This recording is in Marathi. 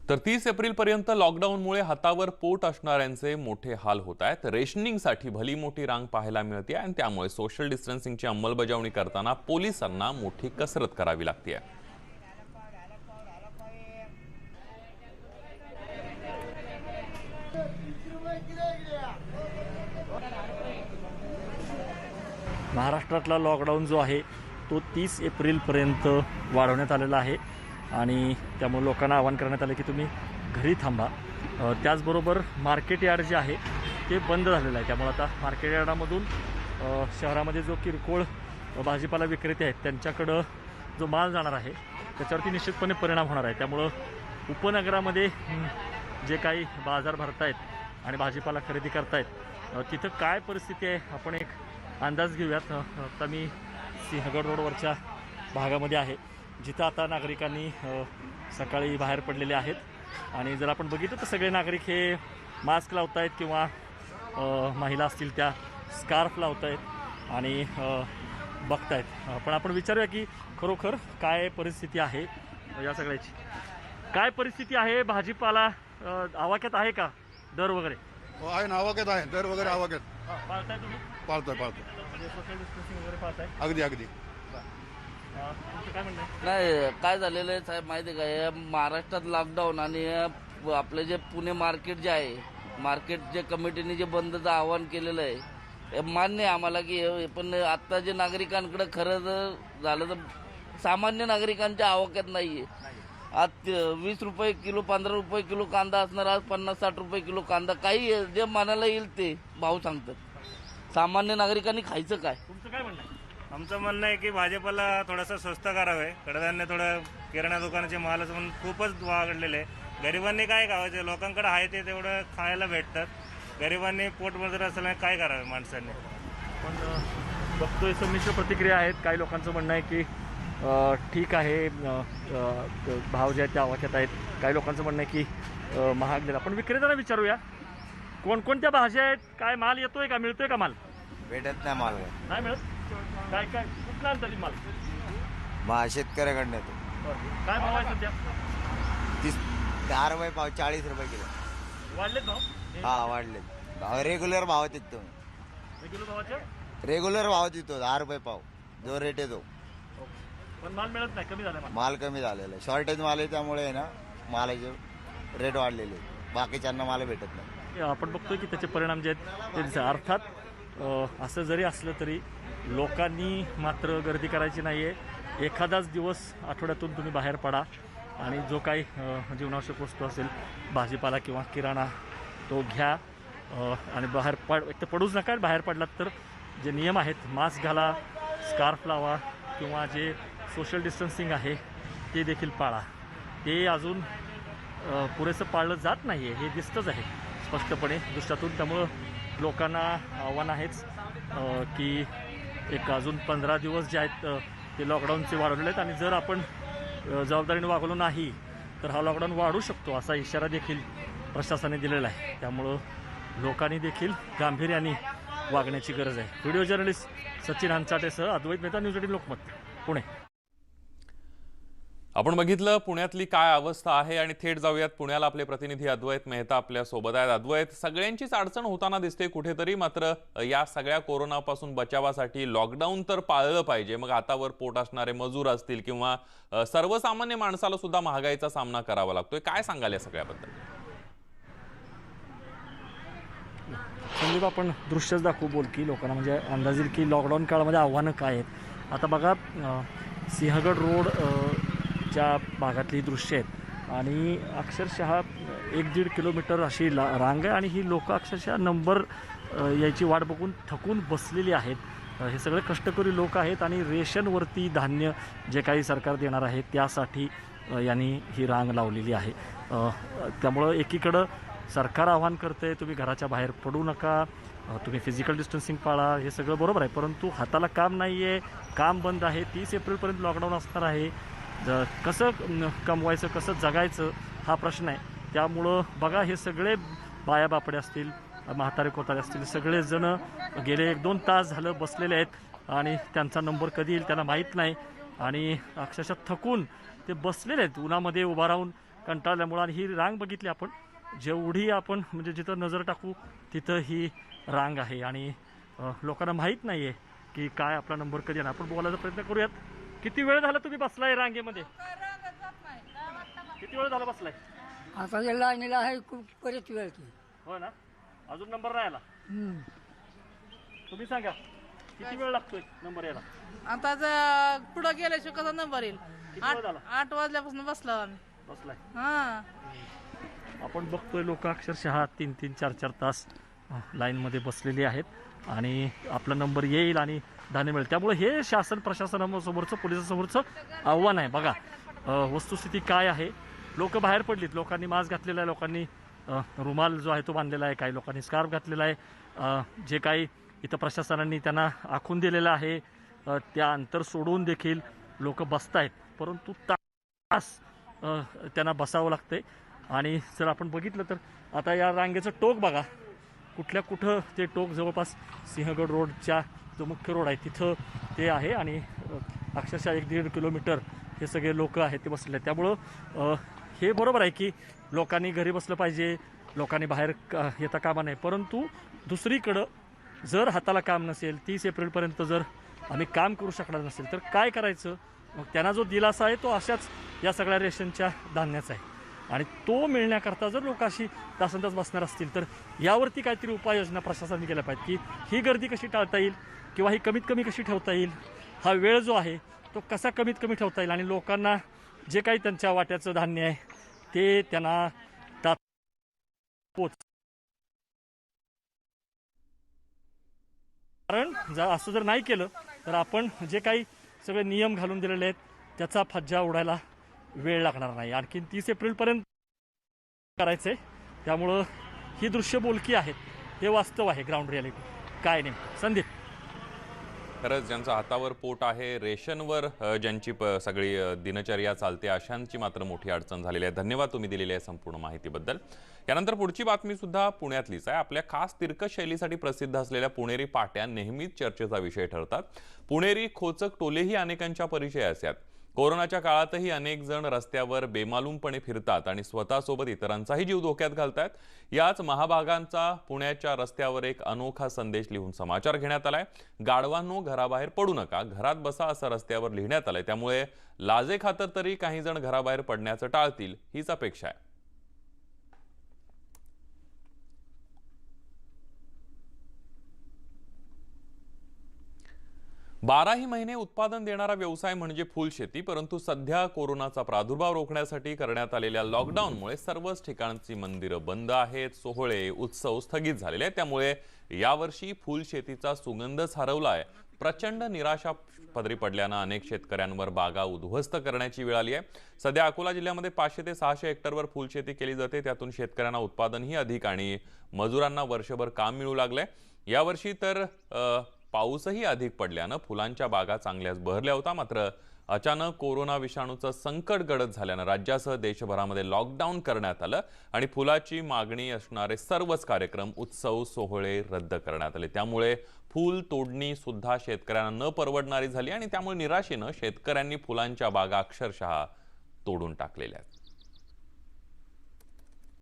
तर 30 एप्रिलपर्यंत लॉकडाऊनमुळे हातावर पोट असणाऱ्यांचे मोठे हाल होत आहेत। रेशनिंगसाठी भली मोठी रांग पाहायला मिळते आणि त्यामुळे सोशल डिस्टन्सिंगची अंमलबजावणी करताना पोलिसांना मोठी कसरत करावी लागते। महाराष्ट्रातला लॉकडाऊन जो आहे तो 30 एप्रिलपर्यंत वाढवण्यात आलेला आहे आणि त्यामुळे लोकांना आवाहन करण्यात आलं की तुम्ही घरी थांबा। त्याचबरोबर मार्केट यार्ड जे आहे ते बंद झालेलं आहे। त्यामुळे आता मार्केट यार्डामधून शहरामध्ये जो किरकोळ भाजीपाला विक्रेते आहेत त्यांच्याकडं जो माल जाणार आहे त्याच्यावरती निश्चितपणे परिणाम होणार आहे। त्यामुळं उपनगरामध्ये जे काही बाजार भरतायत आणि भाजीपाला खरेदी करतायत तिथं काय परिस्थिती आहे आपण एक अंदाज घेऊयात। आता मी सिंहगड रोडवरच्या भागामध्ये आहे जिथं आता नागरिकांनी सकाळी बाहेर पडलेले आहेत आणि जर आपण बघितलं तर सगळे नागरिक हे मास्क लावत आहेत किंवा महिला असतील त्या स्कार्फ लावत आहेत आणि बघतायत। पण आपण विचारूया की खरोखर काय परिस्थिती आहे या सगळ्याची, काय परिस्थिती आहे। भाजीपाला आवाक्यात आहे का दर वगैरे? आहे ना, आवाक्यात आहे, दर वगैरे आवाक्यात पाळताय तुम्ही? पाळतोय सोशल डिस्टन्सिंग वगैरे पाळताय? अगदी अगदी। तुमचं काय म्हणणं आहे? नाही, काय झालेलं आहे साहेब माहिती आहे का, या महाराष्ट्रात लॉकडाऊन आणि आपलं जे पुणे मार्केट जे आहे, मार्केट जे कमिटीने जे बंदचं आवाहन केलेलं आहे हे मान्य आहे आम्हाला की पण आत्ता जे नागरिकांकडे खरं जर झालं तर सामान्य नागरिकांच्या आवाक्यात नाही आहे। आज 20 रुपये किलो 15 रुपये किलो कांदा असणार, आज 50-60 रुपये किलो कांदा, काही जे मनाला येईल ते भाव सांगतात। सामान्य नागरिकांनी खायचं काय? तुमचं काय म्हणणं आहे? आमचं म्हणणं आहे की भाजीपाला थोडासा स्वस्त करावे, कडधान्य थोडं किराणा दुकानाचे माल पण खूपच वाढलेले आहे। गरिबांनी काय खावायचं, लोकांकडे आहे ते तेवढं खायला भेटतात, गरिबांनी पोटभर असल्याने काय करावे माणसांनी। पण बघतोय संमिश्र प्रतिक्रिया आहेत। काही लोकांचं म्हणणं आहे की ठीक आहे भाव जे आहेत ते आवाक्यात आहेत, काही लोकांचं म्हणणं आहे की महाग दिला। पण विक्रेत्यांना विचारूया कोणकोणत्या भाज्या आहेत, काय माल येतोय का, मिळतोय का माल? भेटत नाही माल, नाही मिळत? काय काय कुठला आणतात माल? शेतकऱ्याकडनं येतो। काय भाव आहे सध्या? 10 रुपये पाव, 40 रुपये किलो वाढलेत भाव? हा वाढले। रेग्युलर भाव देतो, रेग्युलर भावाचे? रेग्युलर भाव देतो 10 रुपये पाव जो रेट येतो। पण माल मिळत नाही, कमी झाला माल? माल कमी झालेला आहे, शॉर्टेज माल आहे, त्यामुळे आहे ना मालाचे रेट वाढलेले, बाकीच्यांना माल भेटत नाही। आपण बघतोय की त्याचे परिणाम जे आहेत ते दिसतात। अर्थात असं जरी असलं तरी लोकांनी मात्र गर्दी करायची नाही आहे। एखादाच दिवस आठवड्यातून तुम्ही बाहेर पडा आणि जो काही जीवनावश्यक वस्तू असेल, भाजीपाला किंवा किराणा, तो घ्या आणि बाहेर एक तर पडूच नका। बाहेर पडलात तर जे नियम आहेत, मास्क घाला, स्कार्फ लावा किंवा जे सोशल डिस्टन्सिंग आहे ते देखील पाळा। ते अजून पुरेसं पाळलं जात नाही आहे, हे दिसतंच आहे स्पष्टपणे दृष्टातून। त्यामुळं लोकांना आव्हान आहेच की एक अजून 15 दिवस जे आहेत ते लॉकडाऊनचे वाढवलेले आहेत आणि जर आपण जबाबदारीने वागलो नाही तर हा लॉकडाऊन वाढू शकतो असा इशारा देखील प्रशासनाने दिलेला आहे। त्यामुळं लोकांनी देखील गांभीर्याने वागण्याची गरज आहे। व्हिडिओ जर्नलिस्ट सचिन हंचाटेसह अद्वैत मेहता, न्यूज 18 लोकमत, पुणे। आपण बघितलं पुण्यातली काय अवस्था आहे आणि थेट जाऊयात पुण्याला। आपले प्रतिनिधी अद्वैत मेहता आपल्या सोबत आहेत। अद्वैत, सगळ्यांचीच अडचण होताना दिसते कुठेतरी, मात्र या सगळ्या कोरोनापासून बचावासाठी लॉकडाऊन तर पाळलं पाहिजे। मग हातावर पोट असणारे मजूर असतील किंवा सर्वसामान्य माणसाला सुद्धा महागाईचा सामना करावा लागतोय, काय सांगाल या सगळ्याबद्दल? संदीप, आपण दृश्यच दाखवू बोल की लोकांना म्हणजे अंदाज येईल की लॉकडाऊन काळामध्ये आव्हानं काय आहेत। आता बघा सिंहगड रोड च्या भागातली दृश्य आहेत आणि अक्षरशः 1-1.5 किलोमीटर अशी रांग आहे आणि ही लोक अक्षरशः नंबर याची वाट बघून थकून बसलेली आहेत। हे सगळे कष्टकरी लोक आहेत आणि रेशनवरती धान्य जे काही सरकार देणार आहे त्यासाठी यांनी ही रांग लावलेली आहे। त्यामुळं एकीकडं सरकार आवाहन करते तुम्ही घराच्या बाहेर पडू नका, तुम्ही फिजिकल डिस्टन्सिंग पाळा, हे सगळं बरोबर आहे, परंतु हाताला काम नाही आहे, काम बंद आहे, 30 एप्रिलपर्यंत लॉकडाऊन असणार आहे। कसं कमवायचं, कसं जगायचं हा प्रश्न आहे। त्यामुळं बघा हे सगळे बाया बापडे असतील, म्हातारे कोतारे असतील, सगळेजण गेले 1-2 तास झालं बसलेले आहेत आणि त्यांचा नंबर कधी येईल त्यांना माहीत नाही आणि अक्षरशः थकून ते बसलेले आहेत उन्हामध्ये उभा राहून कंटाळल्यामुळं. आणि ही रांग बघितली आपण, जेवढी आपण म्हणजे जिथं नजर टाकू तिथं ही रांग आहे. आणि लोकांना माहीत नाही आहे की काय आपला नंबर कधी येणार. आपण बोलायचा प्रयत्न करूयात. किती वेळ झाला तुम्ही बसलाय रांगेमध्ये? किती वेळ झाला बसलाय? आता या लाईनीला आहे खूप बरेच वेळ की. हो ना, अजून नंबर नाही आला. तुम्ही सांगा किती वेळ लागतोय नंबर यायला? आता पुढं गेल्याशिवाय कसा नंबर येईल? किती वेळ झाला 8 वाजल्यापासून बसलो आम्ही. बसलाय? हा, आपण बघतोय लोक अक्षरशः 3-3, 4-4 तास लाईनमध्ये बसलेली आहेत आणि आपला नंबर येईल आणि धान्य मिळेल. त्यामुळे हे शासन प्रशासनासमोरचं, पोलिसांसमोरचं आव्हान आहे. बघा वस्तुस्थिती काय आहे. लोक बाहेर पडलीत, लोकांनी मास्क घातलेला आहे, लोकांनी रुमाल जो आहे तो बांधलेला आहे, काही लोकांनी स्कार्फ घातलेला आहे. जे काही इथं प्रशासनाने त्यांना आखून दिलेलं आहे त्या अंतर सोडून देखील लोक बसत आहेत. परंतु तास त्यांना बसावं लागतंय. आणि जर आपण बघितलं तर आता या रांगेचं टोक बघा, कुठं ते टोक जवळपास सिंहगड रोडच्या जो मुख्य रोड आहे तिथं ते आहे. आणि अक्षरशः 1-1.5 किलोमीटर हे सगळे लोक आहेत ते बसले आहेत. त्यामुळं हे बरोबर आहे की लोकांनी घरी बसलं पाहिजे, लोकांनी बाहेर येता कामा नये. परंतु दुसरीकडं जर हाताला काम नसेल, 30 एप्रिलपर्यंत जर आम्ही काम करू शकणार नसेल तर काय करायचं? मग त्यांना जो दिलासा आहे तो अशाच या सगळ्या रेशनच्या धान्याचा आहे. आणि तो मिळण्याकरता जर लोक अशी तासंतास बसणार असतील तर यावरती काहीतरी उपाययोजना प्रशासनाने केल्या पाहिजेत की ही गर्दी कशी टाळता येईल किंवा ही कमीत कमी कशी ठेवता येईल. हा वेळ जो आहे तो कसा कमीत कमी ठेवता येईल आणि लोकांना जे काही त्यांच्या वाट्याचं धान्य आहे ते त्यांना पोच. कारण असं जर नाही केलं तर आपण जे काही सगळे नियम घालून दिलेले आहेत त्याचा फज्जा उडायला वेळ लागणार नाही. आणखीन 30 एप्रिलपर्यंत करायचं आहे. त्यामुळं ही दृश्य बोलकी आहेत, हे वास्तव आहे, ग्राउंड रियालिटी. काय नाही संदीप? खरंच ज्यांचं हातावर पोट आहे, रेशनवर ज्यांची सगळी दिनचर्या चालते अशांची मात्र मोठी अडचण झालेली आहे. धन्यवाद तुम्ही दिलेल्या संपूर्ण माहितीबद्दल. यानंतर पुढची बातमी सुद्धा पुण्यातलीच आहे. आपल्या खास तिरकस शैलीसाठी प्रसिद्ध असलेल्या पुणेरी पाट्या नेहमीच चर्चेचा विषय ठरतात. पुणेरी खोचक टोलेही अनेकांच्या परिचयास आहेत. कोरोनाच्या काळातही अनेक जण रस्त्यावर बेमालूमपणे फिरतात आणि स्वतःसोबत इतरांचाही जीव धोक्यात घालतात. याच महाभागांचा पुण्याच्या रस्त्यावर एक अनोखा संदेश लिहून समाचार घेण्यात आलाय. गाढवांनो, घराबाहेर पडू नका, घरात बसा असं रस्त्यावर लिहिण्यात आलंय. त्यामुळे लाजे खातर तरी काही जण घराबाहेर पडण्याचं टाळतील हीच अपेक्षा आहे. बाराही महिने उत्पादन देणारा व्यवसाय म्हणजे फुलशेती. परंतु सध्या कोरोनाचा प्रादुर्भाव रोखण्यासाठी करण्यात आलेल्या लॉकडाऊनमुळे सर्वच ठिकाणची मंदिरं बंद आहेत, सोहळे, उत्सव स्थगित झालेले आहेत. त्यामुळे यावर्षी फुलशेतीचा सुगंधच हरवलाय. प्रचंड निराशा पदरी पडल्यानं अनेक शेतकऱ्यांवर बागा उद्ध्वस्त करण्याची वेळ आली आहे. सध्या अकोला जिल्ह्यामध्ये 500 ते 600 हेक्टरवर फुलशेती केली जाते. त्यातून शेतकऱ्यांना उत्पादनही अधिक आणि मजुरांना वर्षभर काम मिळू लागलंय. यावर्षी तर पाऊसही अधिक पडल्यानं फुलांच्या बागा चांगल्याच बहरल्या होत्या. मात्र अचानक कोरोना विषाणूचं संकट गडद झाल्यानं राज्यासह देशभरामध्ये लॉकडाऊन करण्यात आलं आणि फुलाची मागणी असणारे सर्वच कार्यक्रम, उत्सव, सोहळे रद्द करण्यात आले. त्यामुळे फूल तोडणी सुद्धा शेतकऱ्यांना न परवडणारी झाली आणि त्यामुळे निराशेनं शेतकऱ्यांनी फुलांच्या बागा अक्षरशः तोडून टाकलेल्या आहेत.